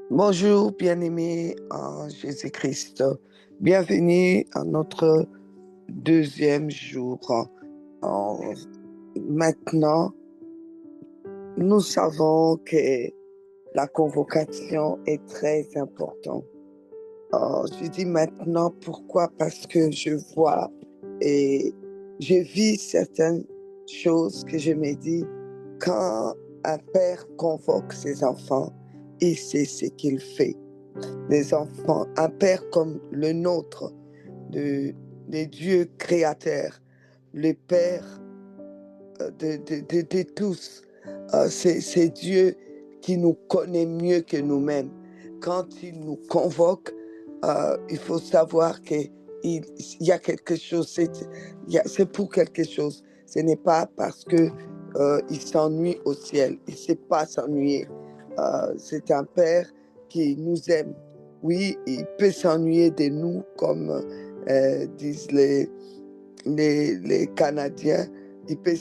Bonjour, bien-aimés en Jésus-Christ. Bienvenue à notre deuxième jour. Euh, Maintenant, nous savons que la convocation est très importante. Je dis maintenant pourquoi? Parce que je vois et je vis certaines choses que je me dis quand un père convoque ses enfants, il sait ce qu'il fait. Les enfants, un père comme le nôtre, de, de Dieu créateur, le Père de tous. C'est Dieu qui nous connaît mieux que nous-mêmes. Quand il nous convoque, il faut savoir qu'il y a quelque chose, c'est pour quelque chose. Ce n'est pas parce que il s'ennuie au ciel. Il ne sait pas s'ennuyer. C'est un Père qui nous aime. Oui, il peut s'ennuyer de nous, comme disent les Canadiens. Il peut,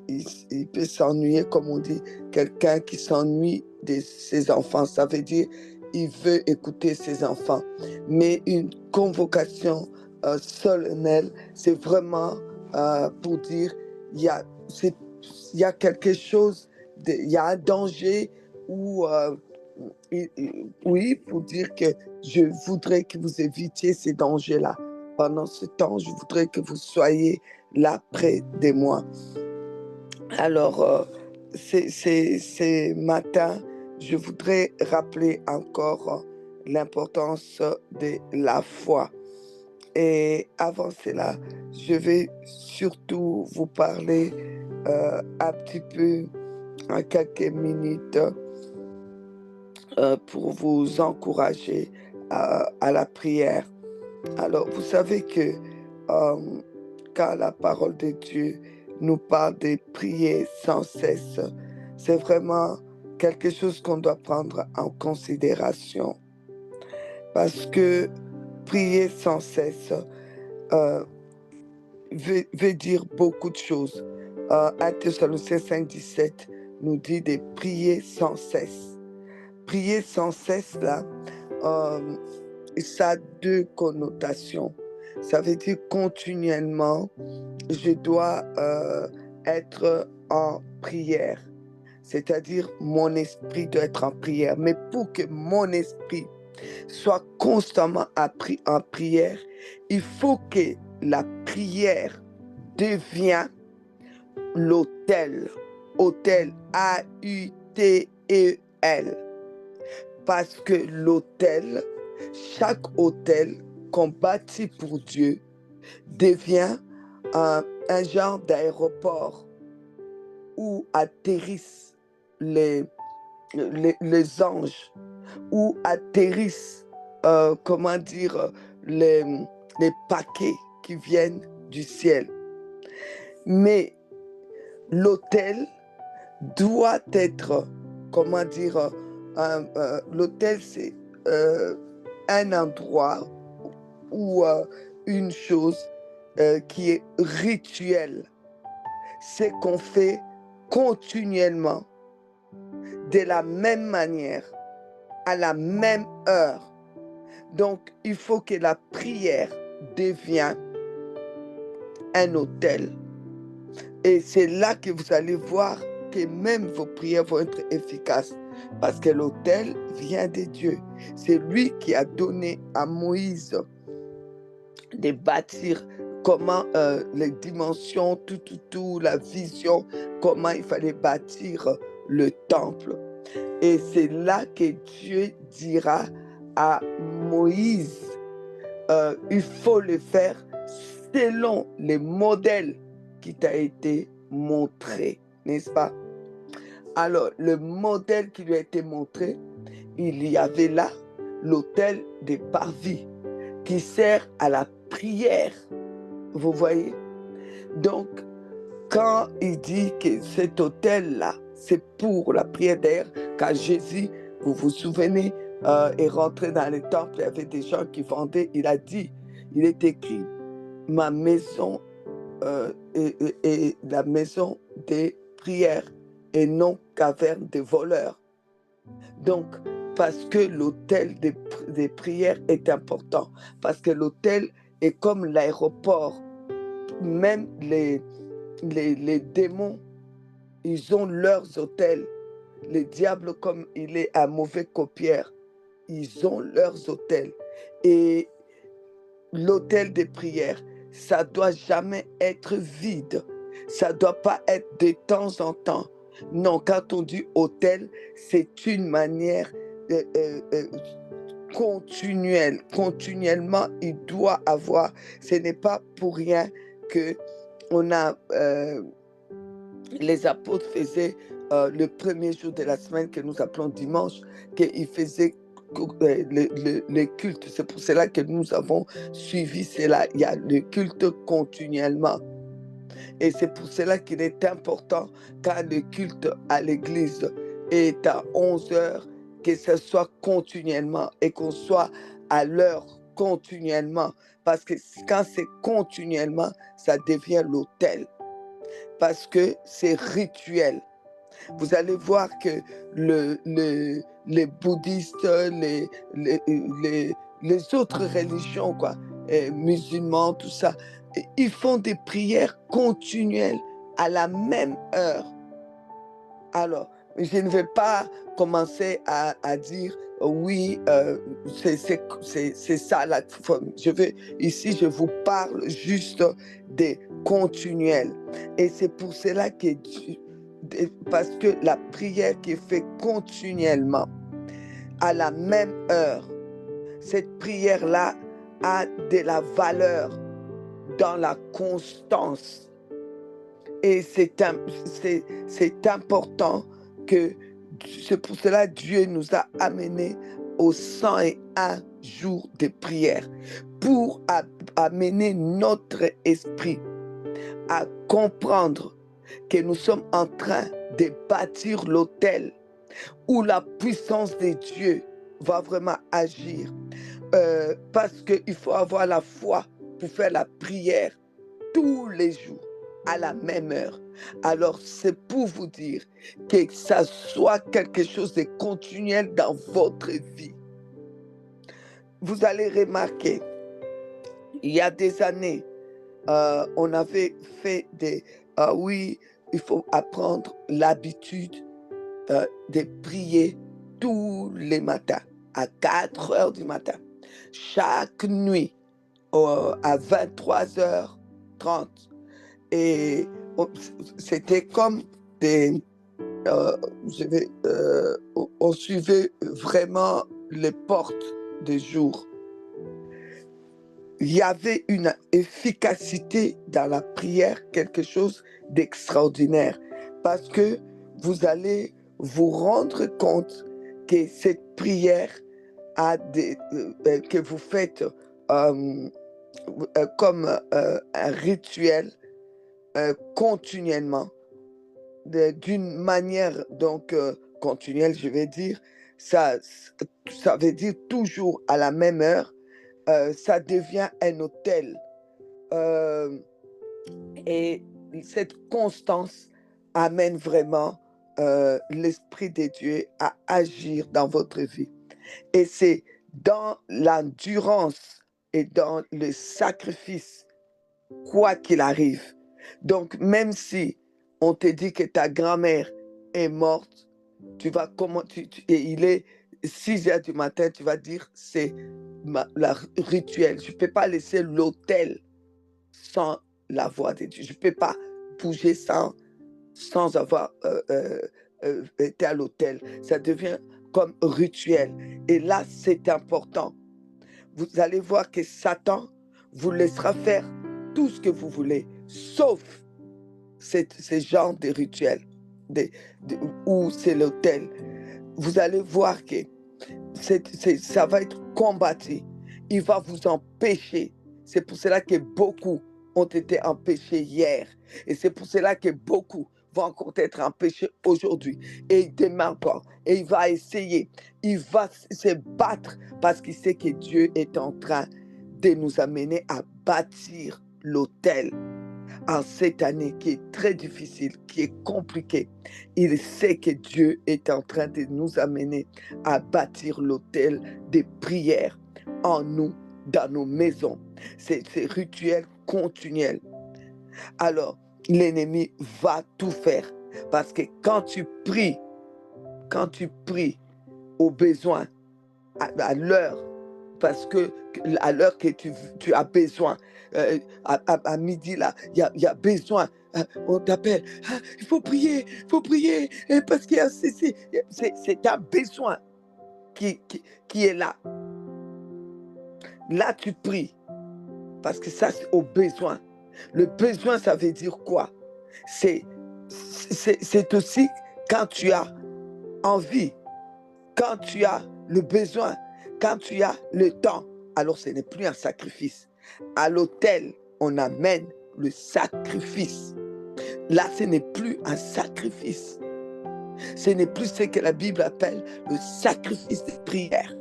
il peut s'ennuyer, comme on dit, quelqu'un qui s'ennuie de ses enfants. Ça veut dire il veut écouter ses enfants. Mais une convocation solennelle, c'est vraiment pour dire il y a, il y a quelque chose, il y a un danger ou oui, pour dire que je voudrais que vous évitiez ces dangers-là. Pendant ce temps, je voudrais que vous soyez là près de moi. Alors, ces matins, je voudrais rappeler encore l'importance de la foi. Et avant cela, je vais surtout vous parler un petit peu, en quelques minutes, pour vous encourager à la prière. Alors, vous savez que euh, quand la parole de Dieu nous parle de prier sans cesse, c'est vraiment quelque chose qu'on doit prendre en considération. Parce que prier sans cesse euh, veut dire beaucoup de choses. 1 Thessaloniciens 5,17 nous dit de prier sans cesse. Prier sans cesse, là, euh, ça a deux connotations. Ça veut dire continuellement, je dois être en prière. C'est-à-dire, mon esprit doit être en prière. Mais pour que mon esprit soit constamment en prière, il faut que la prière devienne l'autel. Autel, A-U-T-E-L. Parce que l'autel, chaque autel qu'on bâtit pour Dieu devient un genre d'aéroport où atterrissent les anges, où atterrissent, comment dire, les, les paquets qui viennent du ciel. Mais l'autel doit être, comment dire, l'autel, c'est euh, un endroit ou une chose qui est rituelle. C'est qu'on fait continuellement, de la même manière, à la même heure. Donc, il faut que la prière devienne un autel. Et c'est là que vous allez voir que même vos prières vont être efficaces. Parce que l'autel vient de Dieu. C'est lui qui a donné à Moïse de bâtir comment les dimensions, tout, la vision, comment il fallait bâtir le temple. Et c'est là que Dieu dira à Moïse, il faut le faire selon les modèles qui t'a été montré, n'est-ce pas? Alors, le modèle qui lui a été montré, il y avait là l'autel des parvis qui sert à la prière. Vous voyez? Donc, quand il dit que cet autel-là, c'est pour la prière d'ailleurs, quand Jésus, vous vous souvenez, est rentré dans le temple, il y avait des gens qui vendaient, il a dit, il est écrit, ma maison est la maison des prières et non caverne des voleurs. Donc, parce que l'autel des prières est important, parce que l'autel est comme l'aéroport. Même les démons, ils ont leurs autels. Les diables, comme il est un mauvais copieur, ils ont leurs autels. Et l'autel des prières, ça doit jamais être vide. Ça doit pas être de temps en temps. Non, quand on dit autel, c'est une manière euh, euh, euh, continuelle. Continuellement, il doit avoir. Ce n'est pas pour rien que on a les apôtres faisaient le premier jour de la semaine que nous appelons dimanche, qu'ils faisaient le culte. C'est pour cela que nous avons suivi cela. Il y a le culte continuellement. Et c'est pour cela qu'il est important quand le culte à l'église est à 11 heures, que ce soit continuellement et qu'on soit à l'heure continuellement. Parce que quand c'est continuellement, ça devient l'autel. Parce que c'est rituel. Vous allez voir que les bouddhistes, les autres religions, quoi, musulmans, tout ça, ils font des prières continuelles à la même heure. Alors, je ne vais pas commencer à dire oui, c'est ça. Ici, je vous parle juste des continuels. Et c'est pour cela que parce que la prière qui est faite continuellement, à la même heure, cette prière-là a de la valeur dans la constance. Et c'est important que c'est pour cela que Dieu nous a amenés aux 101 jours de prière pour amener notre esprit à comprendre que nous sommes en train de bâtir l'autel où la puissance de Dieu va vraiment agir. Parce qu'il faut avoir la foi pour faire la prière tous les jours à la même heure. Alors, c'est pour vous dire que ça soit quelque chose de continuel dans votre vie. Vous allez remarquer, il y a des années, on avait fait oui, il faut apprendre l'habitude de prier tous les matins, à 4 heures du matin, chaque nuit, à 23h30. Et c'était comme des... on suivait vraiment les portes des jours. Il y avait une efficacité dans la prière, quelque chose d'extraordinaire, parce que vous allez vous rendre compte que cette prière que vous faites comme un rituel continuellement, d'une manière donc continuelle, je vais dire, ça veut dire toujours à la même heure, ça devient un autel. Et cette constance amène vraiment l'Esprit de Dieu à agir dans votre vie. Et c'est dans l'endurance et dans le sacrifice, quoi qu'il arrive. Donc, même si on te dit que ta grand-mère est morte, tu vas et il est 6 heures du matin, tu vas dire c'est la rituel. Je ne peux pas laisser l'autel sans la voix de Dieu. Je ne peux pas bouger sans avoir été à l'autel. Ça devient comme rituel. Et là, c'est important. Vous allez voir que Satan vous laissera faire tout ce que vous voulez, sauf ces genres de rituels où c'est l'autel. Vous allez voir que ça va être combattu. Il va vous empêcher. C'est pour cela que beaucoup ont été empêchés hier. Et c'est pour cela que beaucoup vont encore être empêchés aujourd'hui. Et demain encore. Et il va essayer. Il va se battre parce qu'il sait que Dieu est en train de nous amener à bâtir l'autel. en cette année qui est très difficile, qui est compliquée, il sait que Dieu est en train de nous amener à bâtir l'autel des prières en nous, dans nos maisons. C'est rituel continuel. Alors, l'ennemi va tout faire. Parce que quand tu pries au besoin, à l'heure, parce que à l'heure que tu as besoin, à midi là, il y a besoin, on t'appelle, ah, il faut prier, parce qu'il y a c'est un besoin qui est là. Là, tu pries, parce que ça, c'est au besoin. Le besoin, ça veut dire quoi? C'est aussi quand tu as envie, quand tu as le besoin, quand tu as le temps, alors ce n'est plus un sacrifice. À l'autel, on amène le sacrifice. Là, ce n'est plus un sacrifice. Ce n'est plus ce que la Bible appelle le sacrifice de prière.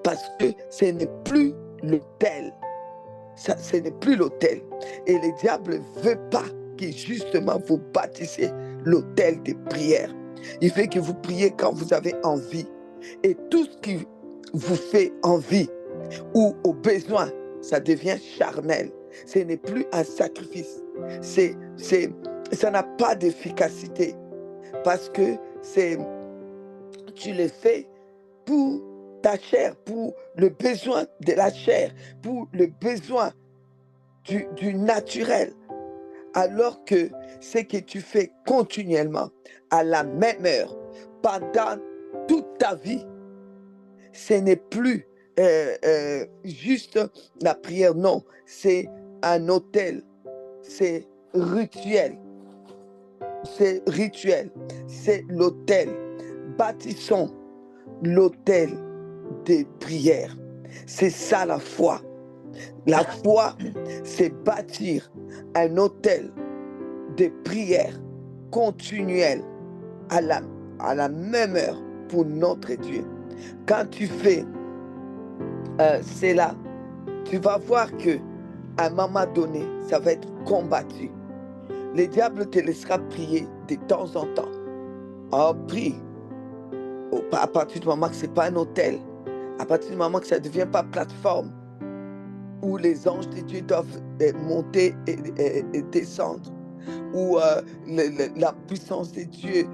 Parce que ce n'est plus l'autel. Ce n'est plus l'autel. Et le diable ne veut pas que justement vous bâtissiez l'autel de prière. Il fait que vous priez quand vous avez envie. Et tout ce qui vous fait envie ou au besoin, ça devient charnel. Ce n'est plus un sacrifice. Ça n'a pas d'efficacité parce que tu le fais pour ta chair, pour le besoin de la chair, pour le besoin du naturel. Alors que ce que tu fais continuellement, à la même heure, pendant toute ta vie, ce n'est plus juste la prière, non, c'est un autel, c'est rituel, c'est l'autel. Bâtissons l'autel des prières. C'est ça la foi. La foi, c'est bâtir un autel de prière continuelle à la même heure pour notre Dieu. Quand tu fais cela, tu vas voir que à un moment donné, ça va être combattu. Le diable te laissera prier de temps en temps. Oh, prie. À partir du moment que ce n'est pas un autel, à partir du moment que ça ne devient pas plateforme, où les anges de Dieu doivent monter et descendre, où la puissance de Dieu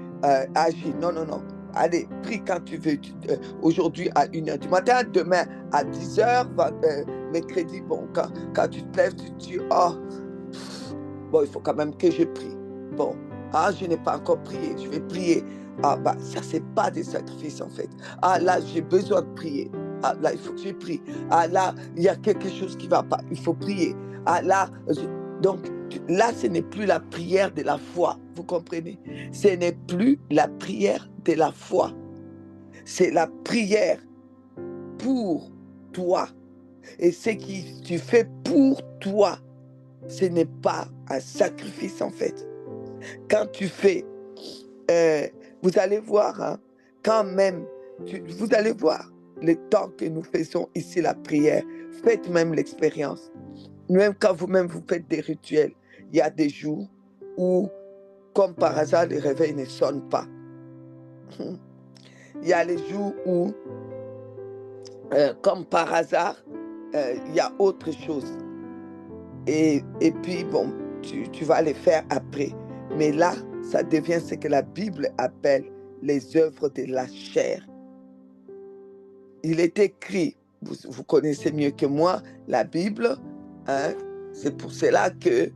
agit. Non, non, non. Allez, prie quand tu veux. Aujourd'hui à 1h du matin, demain à 10h, mercredi, bon, quand tu te lèves, tu dis, oh, bon, il faut quand même que je prie. Bon, je n'ai pas encore prié, je vais prier. Ça, c'est pas des sacrifices en fait. Là, j'ai besoin de prier. Là, il faut que je prie. Là, il y a quelque chose qui ne va pas, il faut prier. Donc, là, ce n'est plus la prière de la foi, vous comprenez? Ce n'est plus la prière de la foi. C'est la prière pour toi. Et ce que tu fais pour toi, ce n'est pas un sacrifice en fait. Quand tu fais, vous allez voir, quand même, vous allez voir le temps que nous faisons ici la prière. Faites même l'expérience. Même quand vous-même vous faites des rituels, il y a des jours où, comme par hasard, le réveil ne sonne pas. Il y a les jours où, comme par hasard, il y a autre chose. Et puis, bon, tu vas les faire après. Mais là, ça devient ce que la Bible appelle les œuvres de la chair. Il est écrit, vous connaissez mieux que moi la Bible, hein? C'est pour cela que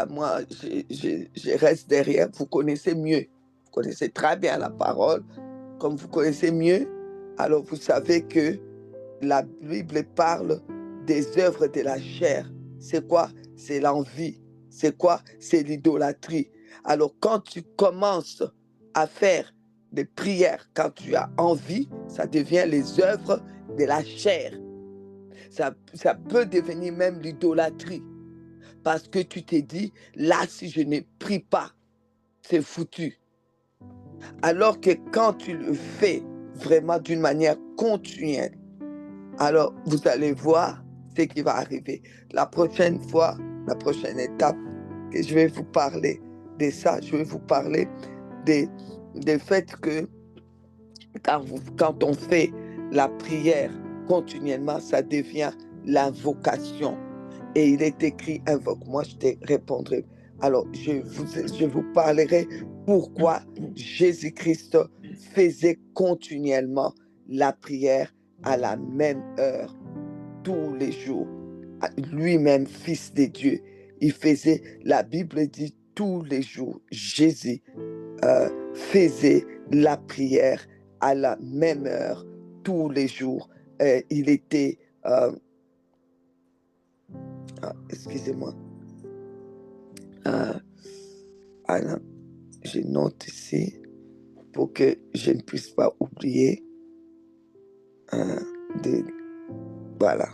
moi, je reste derrière. Vous connaissez mieux. Vous connaissez très bien la parole. Comme vous connaissez mieux, alors vous savez que la Bible parle des œuvres de la chair. C'est quoi? C'est l'envie. C'est quoi? C'est l'idolâtrie. Alors quand tu commences à faire des prières, quand tu as envie, ça devient les œuvres de la chair. Ça peut devenir même l'idolâtrie. Parce que tu t'es dit, là, si je ne prie pas, c'est foutu. Alors que quand tu le fais vraiment d'une manière continuelle, alors vous allez voir ce qui va arriver. La prochaine fois, la prochaine étape, je vais vous parler de ça. Je vais vous parler des faits que quand on fait la prière continuellement, ça devient l'invocation. Et il est écrit invoque. Moi, je te répondrai. Alors, je vous parlerai pourquoi Jésus-Christ faisait continuellement la prière à la même heure, tous les jours. Lui-même, Fils de Dieu, il faisait, la Bible dit tous les jours, Jésus faisait la prière à la même heure, tous les jours. Il était, excusez-moi, je note ici pour que je ne puisse pas oublier voilà,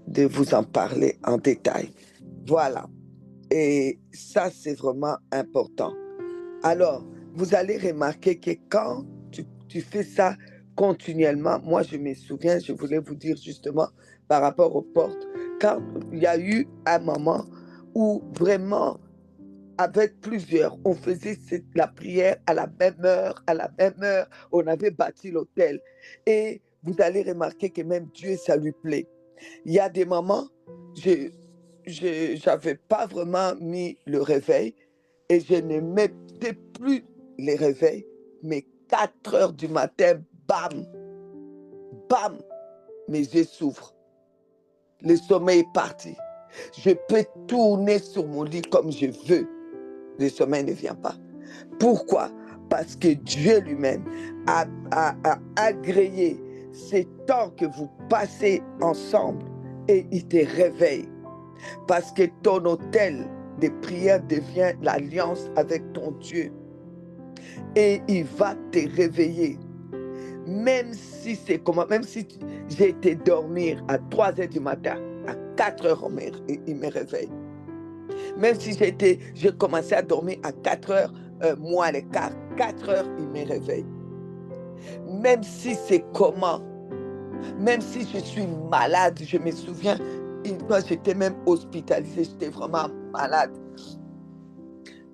de vous en parler en détail. Voilà. Et ça, c'est vraiment important. Alors, vous allez remarquer que quand tu fais ça continuellement, moi, je me souviens, je voulais vous dire justement par rapport aux portes, quand il y a eu un moment où vraiment, avec plusieurs, on faisait la prière à la même heure, on avait bâti l'autel. Et vous allez remarquer que même Dieu, ça lui plaît. Il y a des moments, je n'avais pas vraiment mis le réveil et je ne mettais plus les réveils, mais 4 heures du matin, bam, bam, mes yeux s'ouvrent. Le sommeil est parti. Je peux tourner sur mon lit comme je veux. Le sommeil ne vient pas. Pourquoi? Parce que Dieu lui-même a agréé ces temps que vous passez ensemble et il te réveille. Parce que ton autel de prière devient l'alliance avec ton Dieu. Et il va te réveiller. Même si c'est comment, même si j'ai été dormir à 3 heures du matin, à 4 heures, il me réveille. Même si j'ai commencé à dormir à 4 heures, moins le quart, 4 heures, il me réveille. Même si c'est comment, même si je suis malade, je me souviens, une fois j'étais même hospitalisée, j'étais vraiment malade.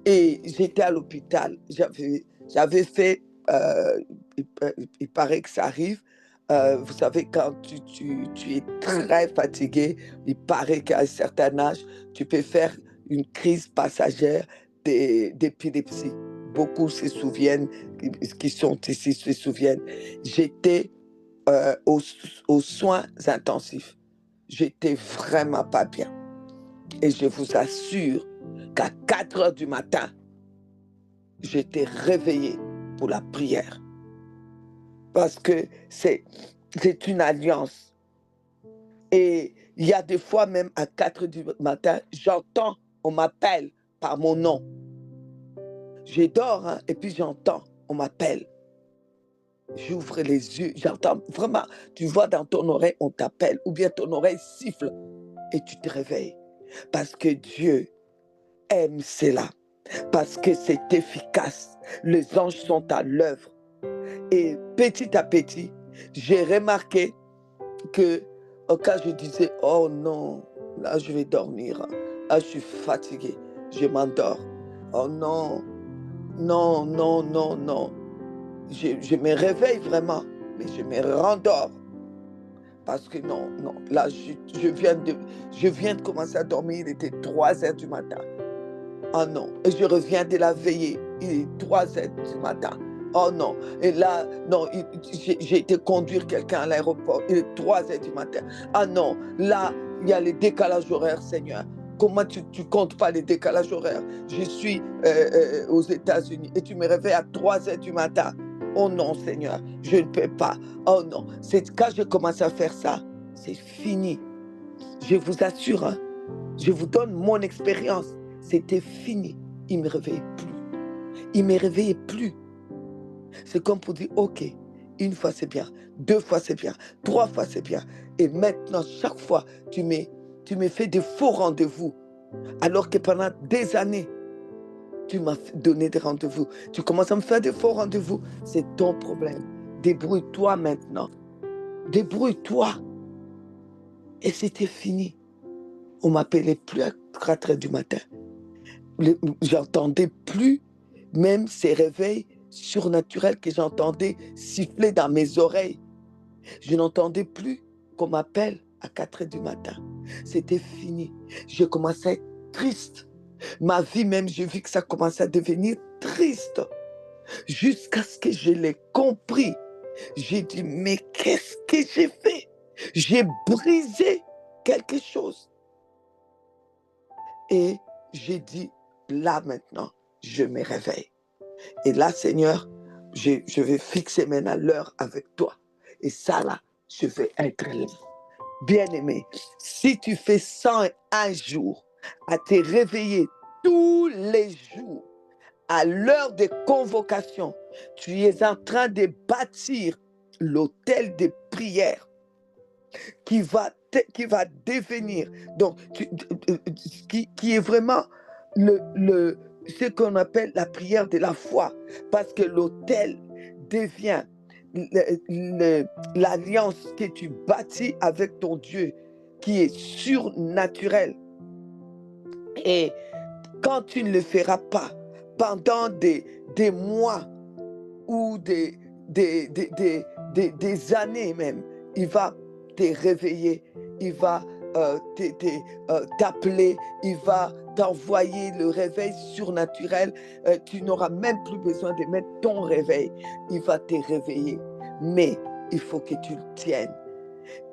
Et j'étais à l'hôpital, j'avais fait, il paraît que ça arrive, vous savez, quand tu es très fatigué, il paraît qu'à un certain âge, tu peux faire une crise passagère d'épilepsie. Beaucoup se souviennent, qui sont ici se souviennent. J'étais aux soins intensifs. J'étais vraiment pas bien. Et je vous assure qu'à 4 heures du matin, j'étais réveillée pour la prière. Parce que c'est une alliance. Et il y a des fois même à 4 heures du matin, j'entends, on m'appelle par mon nom. Je dors, hein, et puis j'entends, on m'appelle. J'ouvre les yeux, j'entends vraiment, tu vois dans ton oreille, on t'appelle, ou bien ton oreille siffle et tu te réveilles. Parce que Dieu aime cela, parce que c'est efficace. Les anges sont à l'œuvre. Et petit à petit, j'ai remarqué que quand je disais, oh non, là je vais dormir, là je suis fatiguée, je m'endors. Oh non, non, non, non, non. Je me réveille vraiment, mais je me rendors. Parce que non, non, là je viens de commencer à dormir, il était 3 heures du matin. Oh non, et je reviens de la veillée, il est 3 heures du matin. Oh non, et là, non, j'ai été conduire quelqu'un à l'aéroport, il est 3 heures du matin. Ah non, là, il y a les décalages horaires, Seigneur. Comment tu comptes pas les décalages horaires? Je suis aux États-Unis et tu me réveilles à 3 heures du matin. Oh non, Seigneur, je ne peux pas. Oh non, c'est quand je commence à faire ça, c'est fini. Je vous assure, hein, je vous donne mon expérience. C'était fini. Il ne me réveillait plus. Il ne me réveillait plus. C'est comme pour dire, OK, une fois c'est bien, 2 fois c'est bien, 3 fois c'est bien. Et maintenant, chaque fois, tu me fais des faux rendez-vous. Alors que pendant des années, tu m'as donné des rendez-vous. Tu commences à me faire des faux rendez-vous. C'est ton problème. Débrouille-toi maintenant. Débrouille-toi. Et c'était fini. On ne m'appelait plus à 4 heures du matin. j'entendais plus même ces réveils surnaturels que j'entendais siffler dans mes oreilles. Je n'entendais plus qu'on m'appelle à 4 heures du matin. C'était fini. J'ai commencé à être triste. Ma vie même, j'ai vu que ça commençait à devenir triste. Jusqu'à ce que je l'ai compris. J'ai dit, mais qu'est-ce que j'ai fait? J'ai brisé quelque chose. Et j'ai dit, là maintenant, je me réveille. Et là, Seigneur, je vais fixer maintenant l'heure avec toi. Et ça, là, je vais être là. Bien-aimé, si tu fais 101 jours à te réveiller tous les jours, à l'heure des convocations, tu es en train de bâtir l'autel des prières qui va devenir, donc, qui est vraiment ce qu'on appelle la prière de la foi, parce que l'autel devient l'alliance que tu bâtis avec ton Dieu, qui est surnaturel. Et quand tu ne le feras pas pendant des mois ou des années même, il va te réveiller, il va t'appeler, il va t'envoyer le réveil surnaturel. Tu n'auras même plus besoin de mettre ton réveil, il va te réveiller. Mais il faut que tu le tiennes.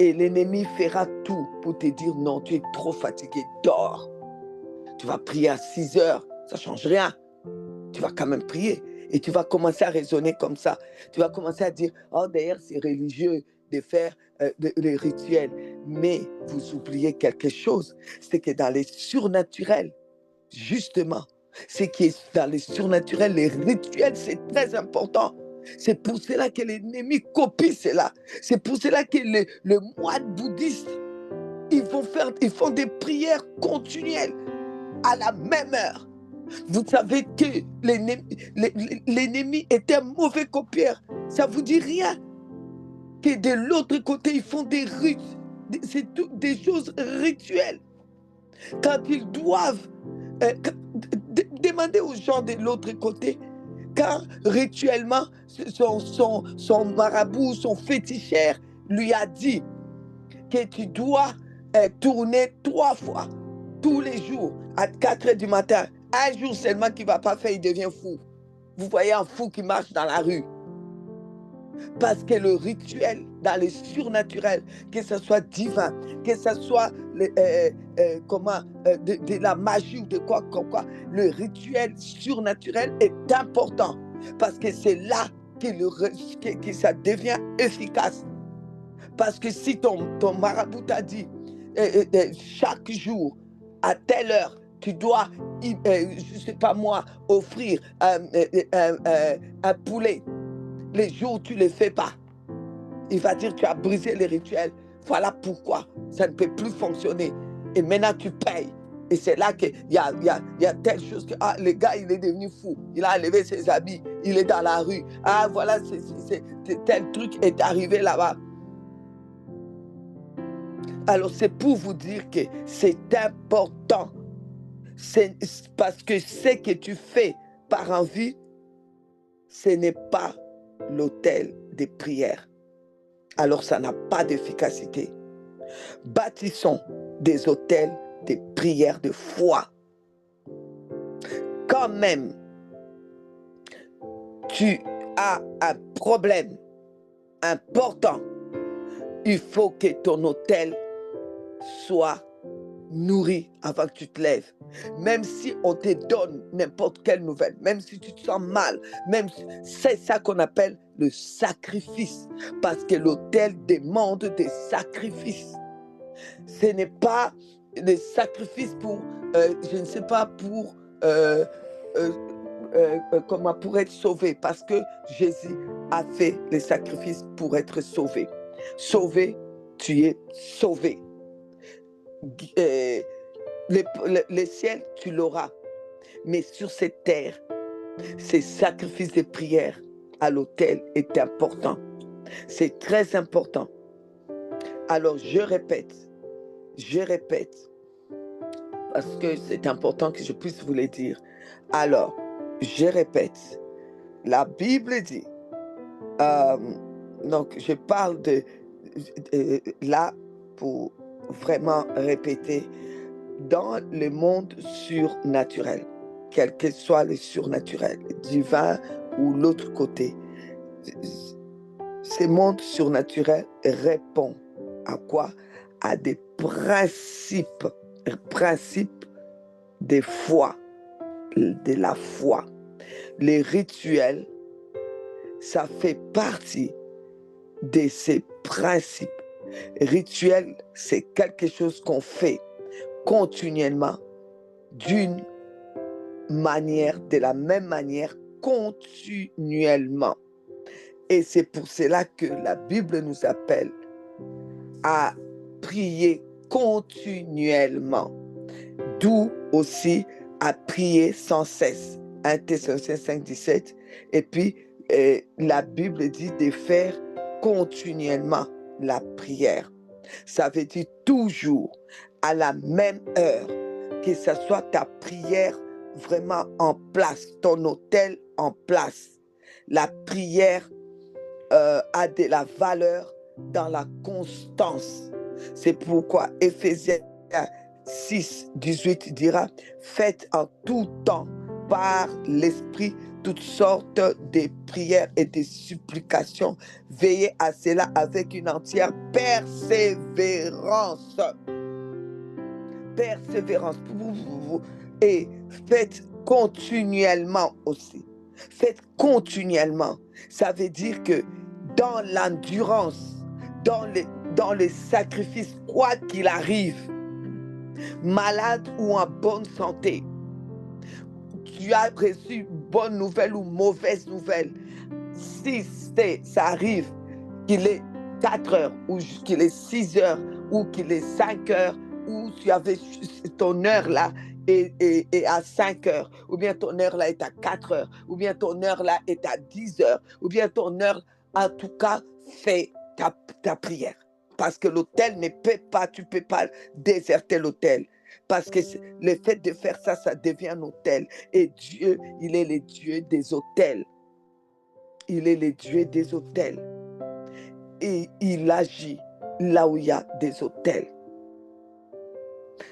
Et l'ennemi fera tout pour te dire non, tu es trop fatigué, dors. Tu vas prier à 6 heures, ça ne change rien. Tu vas quand même prier. Et tu vas commencer à raisonner comme ça. Tu vas commencer à dire, oh d'ailleurs c'est religieux de faire les rituels. Mais vous oubliez quelque chose, c'est que dans les surnaturels, justement, ce qui est dans les surnaturels, les rituels, c'est très important. C'est pour cela que l'ennemi copie cela. C'est pour cela que le moine bouddhiste, ils font des prières continuelles à la même heure. Vous savez que l'ennemi est un mauvais copieur. Ça ne vous dit rien que de l'autre côté, ils font des rites. C'est des choses rituelles. Quand ils doivent demander aux gens de l'autre côté, car rituellement, son marabout, son féticheur lui a dit que tu dois tourner 3 fois tous les jours à 4 heures du matin. Un jour seulement qu'il ne va pas faire, il devient fou. Vous voyez un fou qui marche dans la rue. Parce que le rituel, dans le surnaturel, que ce soit divin, que ce soit de la magie ou de quoi, le rituel surnaturel est important. Parce que c'est là que ça devient efficace. Parce que si ton marabout t'a dit, chaque jour, à telle heure, tu dois, je ne sais pas moi, offrir un poulet. Les jours où tu ne le fais pas, il va dire tu as brisé les rituels. Voilà pourquoi ça ne peut plus fonctionner. Et maintenant tu payes. Et c'est là qu'il y a telle chose que le gars il est devenu fou. Il a enlevé ses habits, il est dans la rue. Ah voilà, tel truc est arrivé là-bas. Alors c'est pour vous dire que c'est important. C'est parce que ce que tu fais par envie, ce n'est pas l'autel des prières. Alors ça n'a pas d'efficacité. Bâtissons des autels des prières de foi. Quand même, tu as un problème important, il faut que ton autel soit nourri avant que tu te lèves. Même si on te donne n'importe quelle nouvelle, même si tu te sens mal, c'est ça qu'on appelle le sacrifice. Parce que l'autel demande des sacrifices. Ce n'est pas des sacrifices pour, je ne sais pas, pour être sauvé. Parce que Jésus a fait les sacrifices pour être sauvé. Sauvé, tu es sauvé. Le ciel, tu l'auras. Mais sur cette terre, ces sacrifices de prière à l'autel est important. C'est très important. Alors, je répète, parce que c'est important que je puisse vous le dire. Alors, je répète, la Bible dit, euh, donc je parle là pour vraiment répéter, dans le monde surnaturel, quel que soit le surnaturel, divin ou l'autre côté, ces mondes surnaturels répondent à quoi? À des principes de foi, de la foi. Les rituels, ça fait partie de ces principes. Rituel, c'est quelque chose qu'on fait continuellement d'une manière, de la même manière, continuellement. Et c'est pour cela que la Bible nous appelle à prier continuellement. D'où aussi à prier sans cesse. 1 Thessaloniciens 5, 17. Et puis, la Bible dit de faire continuellement la prière. Ça veut dire toujours à la même heure, que ce soit ta prière vraiment en place, ton autel en place. La prière a de la valeur dans la constance. C'est pourquoi Éphésiens 6, 18 dira, faites en tout temps par l'Esprit toutes sortes de prières et de supplications. Veillez à cela avec une entière persévérance. Persévérance. Et faites continuellement aussi. Faites continuellement. Ça veut dire que dans l'endurance, dans les sacrifices, quoi qu'il arrive, malade ou en bonne santé, tu as reçu bonne nouvelle ou mauvaise nouvelle, si ça arrive qu'il est 4 heures ou qu'il est 6 heures ou qu'il est 5 heures, ou tu avais ton heure là et à 5 heures, ou bien ton heure là est à 4 heures, ou bien ton heure là est à 10 heures, ou bien ton heure, en tout cas, fais ta prière. Parce que l'autel ne peut pas, tu ne peux pas déserter l'autel. Parce que le fait de faire ça, ça devient un autel. Et Dieu, il est le Dieu des autels. Il est le Dieu des autels. Et il agit là où il y a des autels.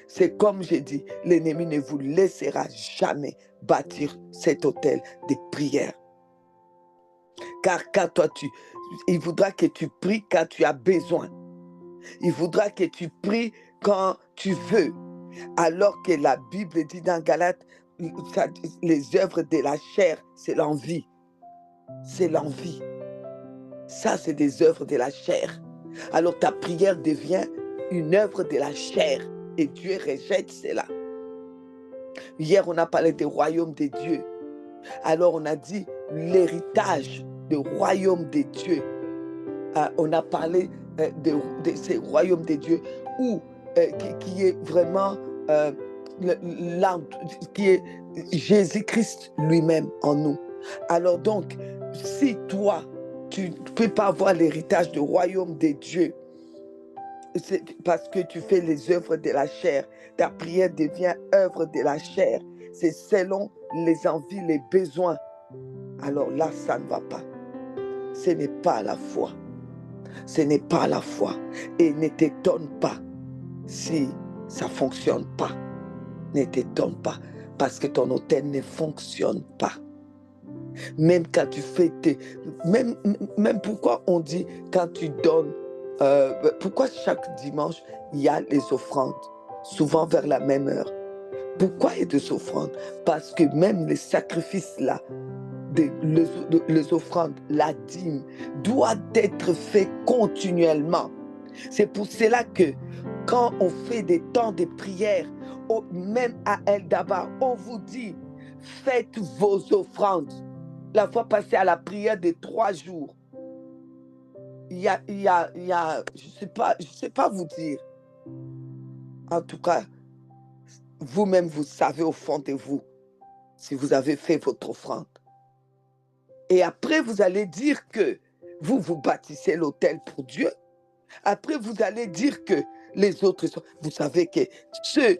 C'est comme j'ai dit, l'ennemi ne vous laissera jamais bâtir cet autel de prière. Car quand il voudra que tu pries quand tu as besoin. Il voudra que tu pries quand tu veux. Alors que la Bible dit dans Galates, les œuvres de la chair, c'est l'envie. C'est l'envie. Ça, c'est des œuvres de la chair. Alors ta prière devient une œuvre de la chair. Et Dieu rejette cela. Hier, on a parlé du royaume de Dieu. Alors, on a dit l'héritage du royaume de Dieu. On a parlé de ces royaumes de Dieu qui est vraiment qui est Jésus-Christ lui-même en nous. Alors donc, si toi, tu ne peux pas avoir l'héritage du royaume de Dieu, c'est parce que tu fais les œuvres de la chair. Ta prière devient œuvre de la chair. C'est selon les envies, les besoins. Alors là, ça ne va pas. Ce n'est pas la foi. Ce n'est pas la foi. Et ne t'étonne pas si ça ne fonctionne pas. Ne t'étonne pas parce que ton autel ne fonctionne pas. Même quand tu fais même pourquoi on dit quand tu donnes, pourquoi chaque dimanche il y a les offrandes, souvent vers la même heure. Pourquoi il y a des offrandes? Parce que même les sacrifices là, les offrandes, la dîme, doit être fait continuellement. C'est pour cela que quand on fait des temps de prière, même à El-Daba, on vous dit, faites vos offrandes. La fois passée à la prière de 3 jours, il y a je sais pas vous dire. En tout cas, vous-même, vous savez au fond de vous si vous avez fait votre offrande. Et après, vous allez dire que vous bâtissez l'autel pour Dieu. Après, vous allez dire que les autres sont... Vous savez que ceux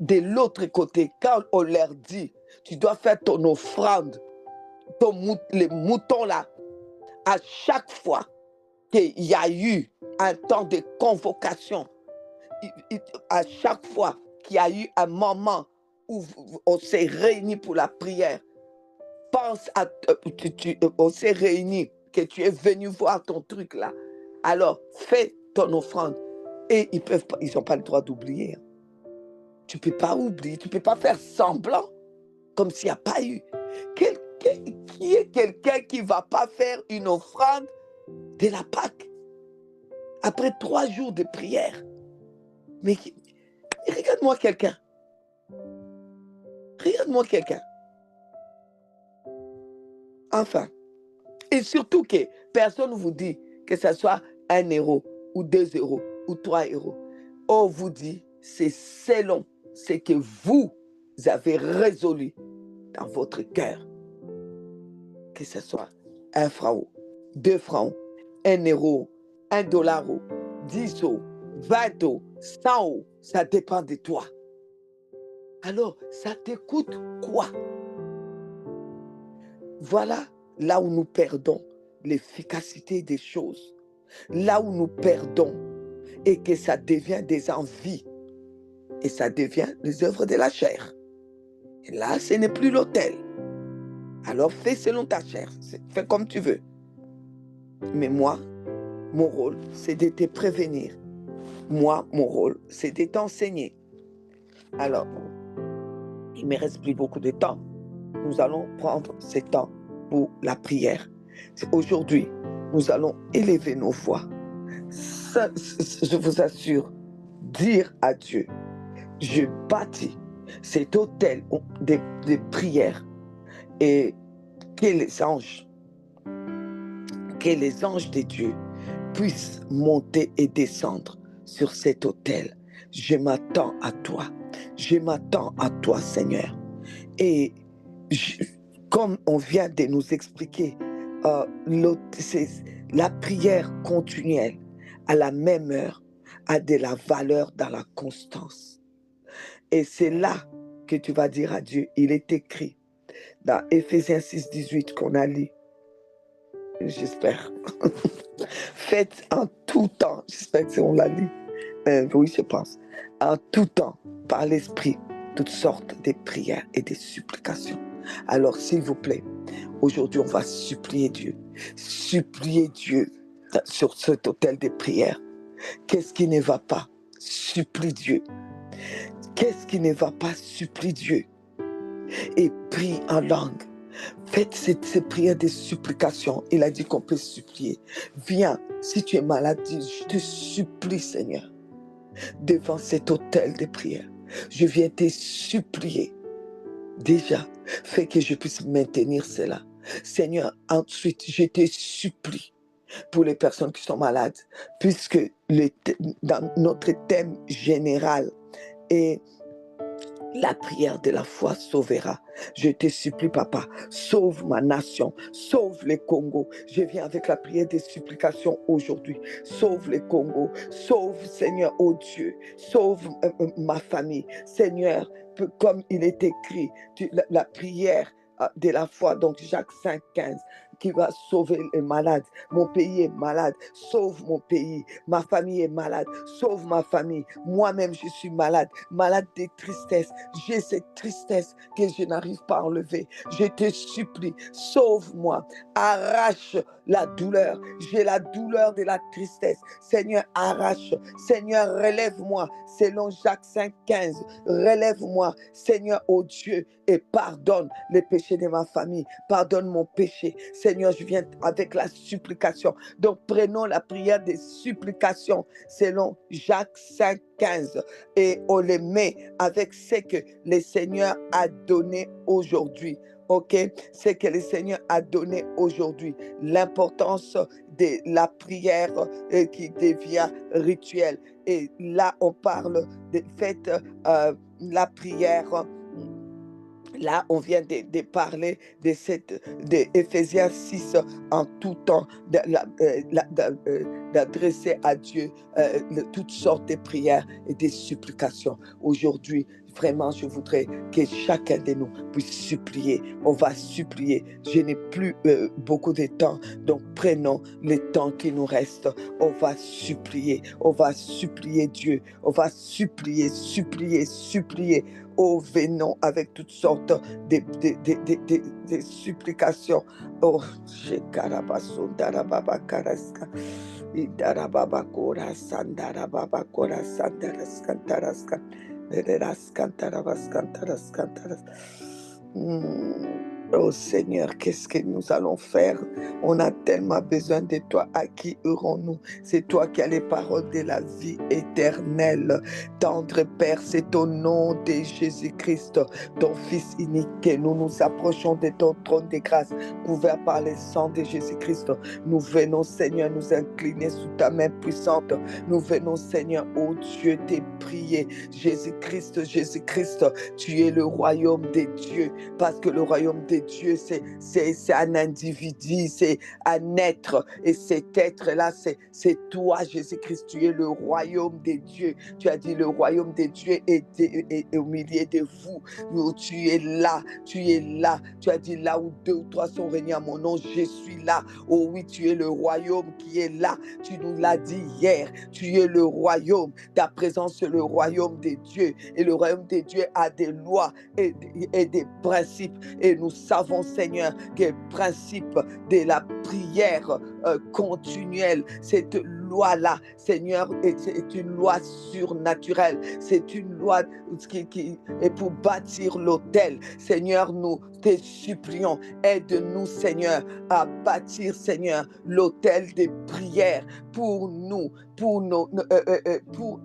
de l'autre côté, quand on leur dit, tu dois faire ton offrande, les moutons là, à chaque fois qu'il y a eu un temps de convocation, à chaque fois qu'il y a eu un moment où on s'est réunis pour la prière, pense à, on s'est réunis, que tu es venu voir ton truc là, alors fais ton offrande. Et ils n'ont pas le droit d'oublier. Tu ne peux pas oublier, tu ne peux pas faire semblant comme s'il n'y a pas eu. Qui est quelqu'un qui ne va pas faire une offrande de la Pâque après 3 jours de prière? Mais regarde-moi quelqu'un. Regarde-moi quelqu'un. Enfin, et surtout que personne ne vous dit que ce soit 1 euro ou 2 euros ou 3 euros. On vous dit, c'est selon ce que vous avez résolu dans votre cœur. Que ce soit 1 franc, 2 francs, 1 euro, 1 dollar, 10 euros, 20 euros, 100 euros, ça dépend de toi. Alors, ça te coûte quoi? Voilà là où nous perdons l'efficacité des choses. Là où nous perdons et que ça devient des envies. Et ça devient les œuvres de la chair. Et là, ce n'est plus l'autel. Alors fais selon ta chair. Fais comme tu veux. Mais moi, mon rôle, c'est de te prévenir. Moi, mon rôle, c'est de t'enseigner. Alors, il ne me reste plus beaucoup de temps. Nous allons prendre ce temps pour la prière. Aujourd'hui, nous allons élever nos voix. Ça, je vous assure, dire à Dieu, je bâtis cet autel de prière et que les anges de Dieu puissent monter et descendre sur cet autel. Je m'attends à toi. Je m'attends à toi, Seigneur. Et comme on vient de nous expliquer, la prière continuelle à la même heure a de la valeur dans la constance. Et c'est là que tu vas dire à Dieu, il est écrit dans Éphésiens 6, 18 qu'on a lu, j'espère. Faites en tout temps, j'espère que on l'a lu, oui je pense, en tout temps, par l'Esprit, toutes sortes de prières et de supplications. Alors s'il vous plaît, aujourd'hui on va supplier Dieu sur cet autel de prières. Qu'est-ce qui ne va pas? Supplie Dieu. Qu'est-ce qui ne va pas? Supplie Dieu. Et prie en langue. Faites ces prières de supplication. Il a dit qu'on peut supplier. Viens, si tu es malade, je te supplie, Seigneur, devant cet autel de prière. Je viens te supplier. Déjà, fais que je puisse maintenir cela. Seigneur, ensuite, je te supplie pour les personnes qui sont malades, puisque dans notre thème général est la prière de la foi sauvera. Je te supplie, Papa, sauve ma nation, sauve le Congo. Je viens avec la prière de supplication aujourd'hui. Sauve le Congo, sauve, Seigneur, oh Dieu, sauve ma famille. Seigneur, comme il est écrit, la prière de la foi, donc Jacques 5,15, qui va sauver les malades. Mon pays est malade, sauve mon pays. Ma famille est malade, sauve ma famille. Moi-même, je suis malade de tristesse. J'ai cette tristesse que je n'arrive pas à enlever. Je te supplie, sauve-moi, arrache la douleur. J'ai la douleur de la tristesse. Seigneur, arrache. Seigneur, relève-moi. Selon Jacques 5,15, relève-moi, Seigneur, oh Dieu, et pardonne les péchés de ma famille. Pardonne mon péché. Seigneur, je viens avec la supplication. Donc, prenons la prière des supplications selon Jacques 5,15 et on les met avec ce que le Seigneur a donné aujourd'hui. Ok, c'est que le Seigneur a donné aujourd'hui, l'importance de la prière qui devient rituelle. Et là, on parle de faites la prière. Là, on vient de parler de Éphésiens 6 en tout temps, d'adresser à Dieu toutes sortes de prières et de supplications. Aujourd'hui, vraiment, je voudrais que chacun de nous puisse supplier. On va supplier. Je n'ai plus beaucoup de temps, donc prenons le temps qui nous reste. On va supplier. On va supplier Dieu. On va supplier, supplier, supplier. Oh, venons avec toutes sortes de supplications. Oh, Shekarabasundara Karaska. Idarababa Kora Sandarababa Kora Sandarascantaraska. Rascantarabascantarascantaras. Oh Seigneur, qu'est-ce que nous allons faire? On a tellement besoin de toi. À qui irons-nous? C'est toi qui as les paroles de la vie éternelle. Tendre Père, c'est au nom de Jésus-Christ, ton Fils unique, que nous nous approchons de ton trône de grâce, couvert par le sang de Jésus-Christ. Nous venons, Seigneur, nous incliner sous ta main puissante. Nous venons, Seigneur, oh Dieu, te prier. Jésus-Christ, Jésus-Christ, tu es le royaume des dieux, parce que le royaume des dieux, c'est un individu, c'est un être, et cet être-là, c'est toi, Jésus-Christ, tu es le royaume des dieux. Tu as dit, le royaume des dieux est au milieu de vous. Tu es là, tu es là. Tu as dit, là où 2 ou 3 sont réunis à mon nom, je suis là. Oh oui, tu es le royaume qui est là. Tu nous l'as dit hier, tu es le royaume. Ta présence, c'est le royaume des dieux. Et le royaume des dieux a des lois et des principes. Et nous savons, Seigneur, que le principe de la prière continuelle, cette loi-là, Seigneur, est une loi surnaturelle. C'est une loi qui est pour bâtir l'autel. Seigneur, nous te supplions, aide-nous, Seigneur, à bâtir, Seigneur, l'autel des prières pour nous, pour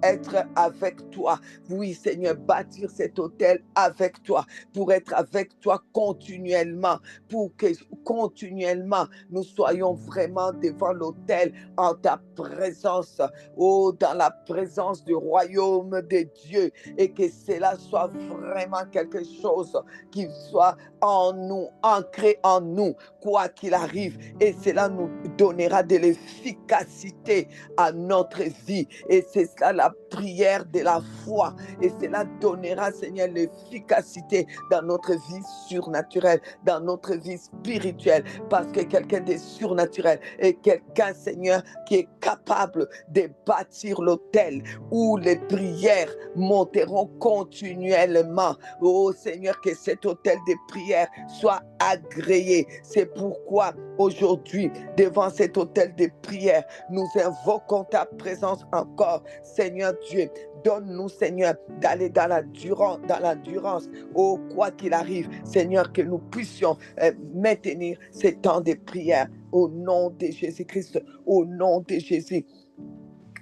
être avec toi. Oui, Seigneur, bâtir cet autel avec toi, pour être avec toi continuellement, pour que continuellement nous soyons vraiment devant l'autel en ta présence, oh, dans la présence du royaume de Dieu, et que cela soit vraiment quelque chose qui soit en nous, ancré en nous, quoi qu'il arrive, et cela nous donnera de l'efficacité à notre vie, et c'est ça la prière de la foi, et cela donnera, Seigneur, l'efficacité dans notre vie surnaturelle, dans notre vie spirituelle, parce que quelqu'un de surnaturel est quelqu'un, Seigneur, qui est capable de bâtir l'autel où les prières monteront continuellement. Oh Seigneur, que cet autel de prière soit agréé. C'est pourquoi aujourd'hui, devant cet autel de prière, nous invoquons ta présence encore. Seigneur Dieu, donne-nous, Seigneur, d'aller dans l'endurance. Oh, quoi qu'il arrive, Seigneur, que nous puissions maintenir ces temps de prière au nom de Jésus-Christ, au nom de Jésus.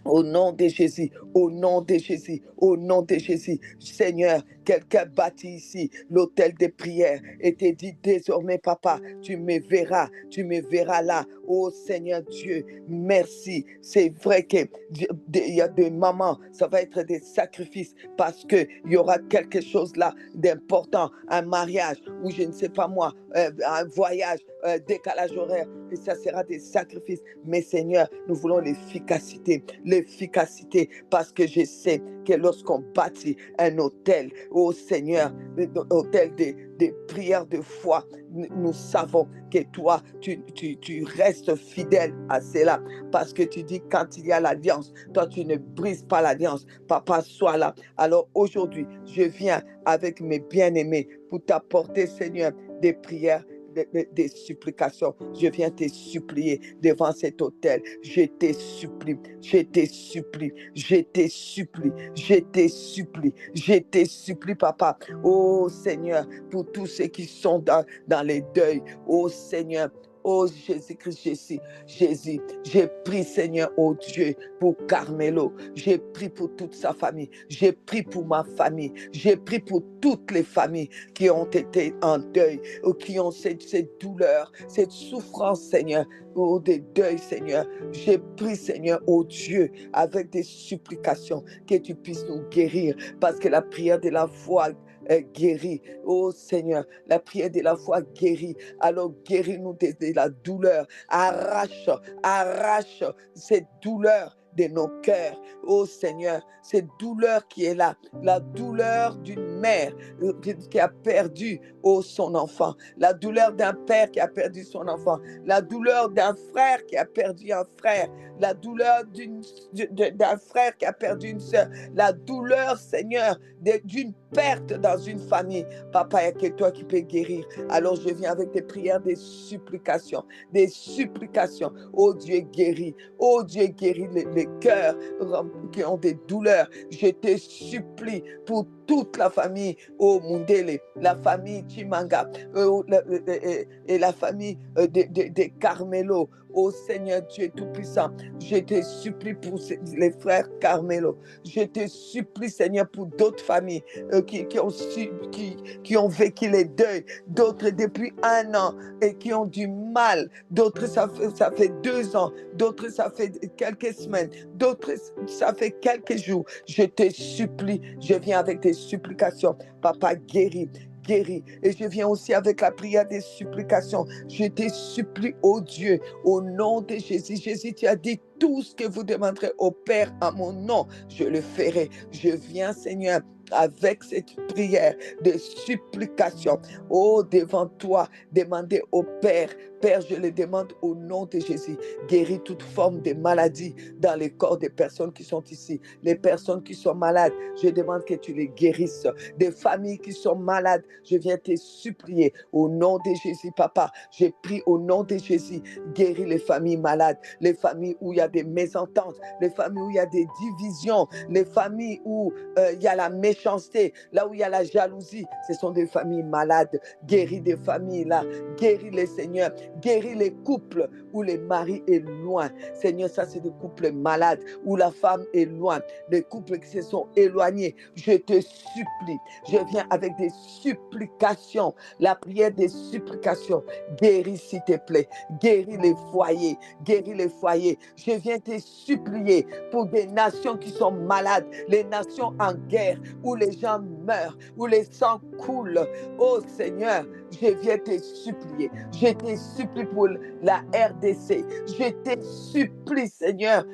Au nom de Jésus, au nom de Jésus, au nom de Jésus. Seigneur, quelqu'un bâtit ici l'autel de prière et te dit désormais, papa, tu me verras là. Oh Seigneur Dieu, merci. C'est vrai qu'il y a des moments, ça va être des sacrifices parce qu'il y aura quelque chose là d'important, un mariage ou je ne sais pas moi, un voyage, décalage horaire, et ça sera des sacrifices. Mais Seigneur, nous voulons l'efficacité, parce que je sais que lorsqu'on bâtit un autel, oh Seigneur, autel des prières de foi, nous savons que toi, tu restes fidèle à cela, parce que tu dis quand il y a l'alliance, toi tu ne brises pas l'alliance. Papa, sois là. Alors aujourd'hui, je viens avec mes bien-aimés pour t'apporter, Seigneur, des prières, des supplications. Je viens te supplier devant cet autel. Je te supplie, je te supplie, je te supplie, je te supplie, je te supplie, papa. Oh Seigneur, pour tous ceux qui sont dans les deuils. Oh Seigneur, oh Jésus-Christ, Jésus, j'ai prié, Seigneur, oh Dieu, pour Carmelo. J'ai prié pour toute sa famille. J'ai prié pour ma famille. J'ai prié pour toutes les familles qui ont été en deuil, ou qui ont cette douleur, cette souffrance, Seigneur, oh, des deuils, Seigneur. J'ai prié, Seigneur, oh Dieu, avec des supplications, que tu puisses nous guérir, parce que la prière de la foi guérit. Oh Seigneur, la prière de la foi guérit. Alors guéris-nous de la douleur. Arrache cette douleur de nos cœurs. Oh Seigneur, cette douleur qui est là, la douleur d'une mère qui a perdu son enfant, la douleur d'un père qui a perdu son enfant, la douleur d'un frère qui a perdu un frère, la douleur d'un frère qui a perdu une sœur, la douleur, Seigneur, d'une perte dans une famille. Papa, il n'y a que toi qui peux guérir. Alors je viens avec des prières, des supplications, des supplications. Oh Dieu, guéris. Oh Dieu, guéris les cœurs qui ont des douleurs. Je te supplie pour toute la famille, oh Mundele, la famille Chimanga, et la famille de Carmelo. Oh Seigneur Dieu Tout-Puissant, je te supplie pour les frères Carmelo. Je te supplie, Seigneur, pour d'autres familles qui ont vécu les deuils, d'autres depuis 1 an et qui ont du mal, d'autres ça fait 2 ans, d'autres ça fait quelques semaines, d'autres ça fait quelques jours. Je te supplie, je viens avec des supplications. Papa, guéris. Guéris. Et je viens aussi avec la prière des supplications. Je te supplie, oh Dieu, au nom de Jésus. Jésus, tu as dit tout ce que vous demanderez au Père en mon nom, je le ferai. Je viens, Seigneur, avec cette prière de supplication, oh, devant toi, demander au Père. Père, je le demande au nom de Jésus. Guéris toute forme de maladie dans les corps des personnes qui sont ici. Les personnes qui sont malades, je demande que tu les guérisses. Des familles qui sont malades, je viens te supplier au nom de Jésus, Papa. Je prie au nom de Jésus. Guéris les familles malades, les familles où il y a des mésententes, les familles où il y a des divisions, les familles où il y a la méchanceté, là où il y a la jalousie. Ce sont des familles malades. Guéris des familles là. Guéris les Seigneurs. Guéris les couples où le mari est loin. Seigneur, ça c'est des couples malades où la femme est loin. Les couples qui se sont éloignés. Je te supplie. Je viens avec des supplications. La prière des supplications. Guéris s'il te plaît. Guéris les foyers. Guéris les foyers. Je viens te supplier pour des nations qui sont malades. Les nations en guerre où les gens meurent, où les sangs coulent. Oh Seigneur, je viens te supplier. Je te supplie pour la RDC. Je te supplie, Seigneur,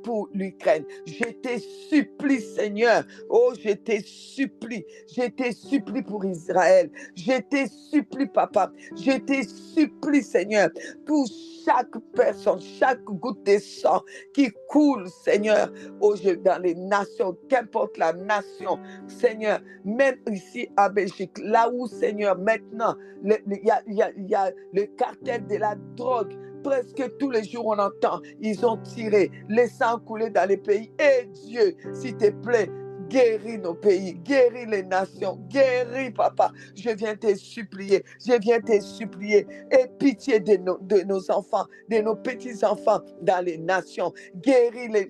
pour l'Ukraine. Je te supplie, Seigneur. Oh, je te supplie. Je te supplie pour Israël. Je te supplie, Papa. Je te supplie, Seigneur, pour chaque personne, chaque goutte de sang qui coule, Seigneur, dans les nations, qu'importe la nation, Seigneur, même ici à Belgique, là où, Seigneur, maintenant, il y a le cartel de la drogue. Presque tous les jours, on entend, ils ont tiré, laissant couler dans les pays. Et Dieu, s'il te plaît, guéris nos pays, guéris les nations, guéris, Papa. Je viens te supplier, je viens te supplier. Aie pitié de nos enfants, de nos petits-enfants dans les nations. Guéris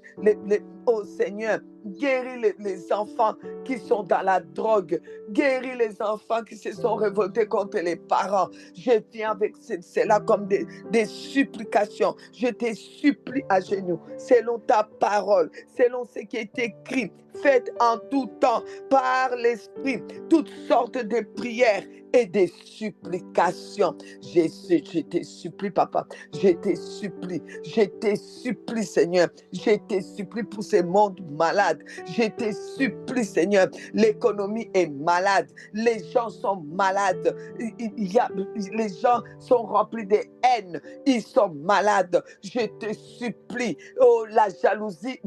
oh Seigneur, guéris les enfants qui sont dans la drogue. Guéris les enfants qui se sont révoltés contre les parents. Je viens avec cela comme des supplications. Je te supplie à genoux, selon ta parole, selon ce qui est écrit. Faites en tout temps, par l'Esprit, toutes sortes de prières et des supplications. Je te supplie, Papa. Je te supplie, Seigneur. Je te supplie pour ces mondes malades. Je te supplie, Seigneur. L'économie est malade. Les gens sont malades. Les gens sont remplis de haine. Ils sont malades. Je te supplie. Oh, la jalousie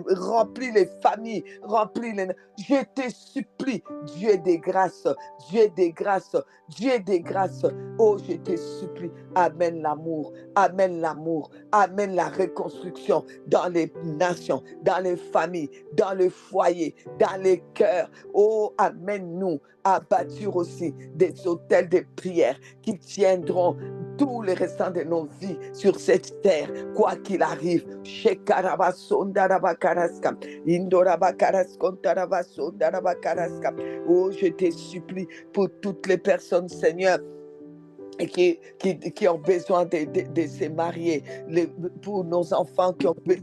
remplit les familles. Je te supplie. Dieu des grâces. Dieu des grâces. Dieu des grâces. Oh, je te supplie. Amène l'amour. Amène l'amour. Amène la reconstruction dans les nations, dans les familles, dans le foyer, dans les cœurs. Oh, amène-nous à bâtir aussi des hôtels de prière qui tiendront tous les restants de nos vies sur cette terre, quoi qu'il arrive. Oh, je te supplie pour toutes les personnes, Seigneur, qui ont besoin de se marier, pour nos enfants qui ont besoin.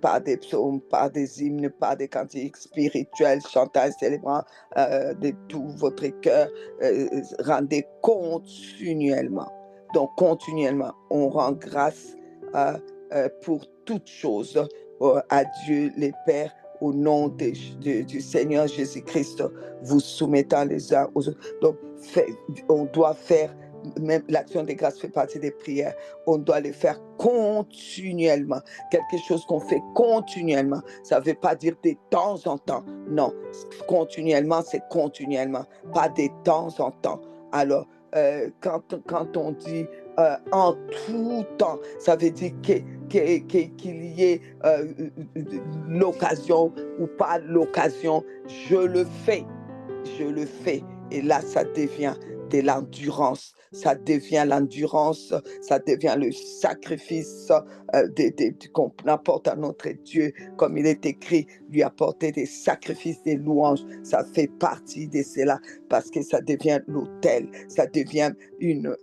par des psaumes, par des hymnes, par des cantiques spirituels, chantant, célébrant de tout votre cœur, rendez continuellement. Donc, continuellement, on rend grâce pour toutes choses à Dieu le Père au nom du Seigneur Jésus-Christ, vous soumettant les uns aux autres. Donc, on doit faire, même l'action des grâces fait partie des prières, on doit les faire continuellement. Quelque chose qu'on fait continuellement. Ça ne veut pas dire de temps en temps. Non, continuellement, c'est continuellement, pas de temps en temps. Alors, quand on dit en tout temps, ça veut dire qu'il y ait l'occasion ou pas l'occasion, je le fais. Je le fais. Et là, ça devient de l'endurance. Ça devient l'endurance, ça devient le sacrifice qu'on apporte à notre Dieu. Comme il est écrit, lui apporter des sacrifices, des louanges. Ça fait partie de cela parce que ça devient l'autel. Ça devient une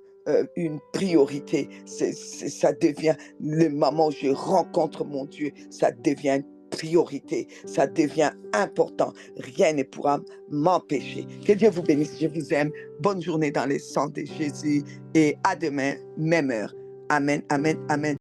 priorité. Ça devient le moment où je rencontre mon Dieu. Ça devient une priorité. Ça devient important. Rien ne pourra m'empêcher. Que Dieu vous bénisse. Je vous aime. Bonne journée dans le sang de Jésus et à demain, même heure. Amen, amen, amen.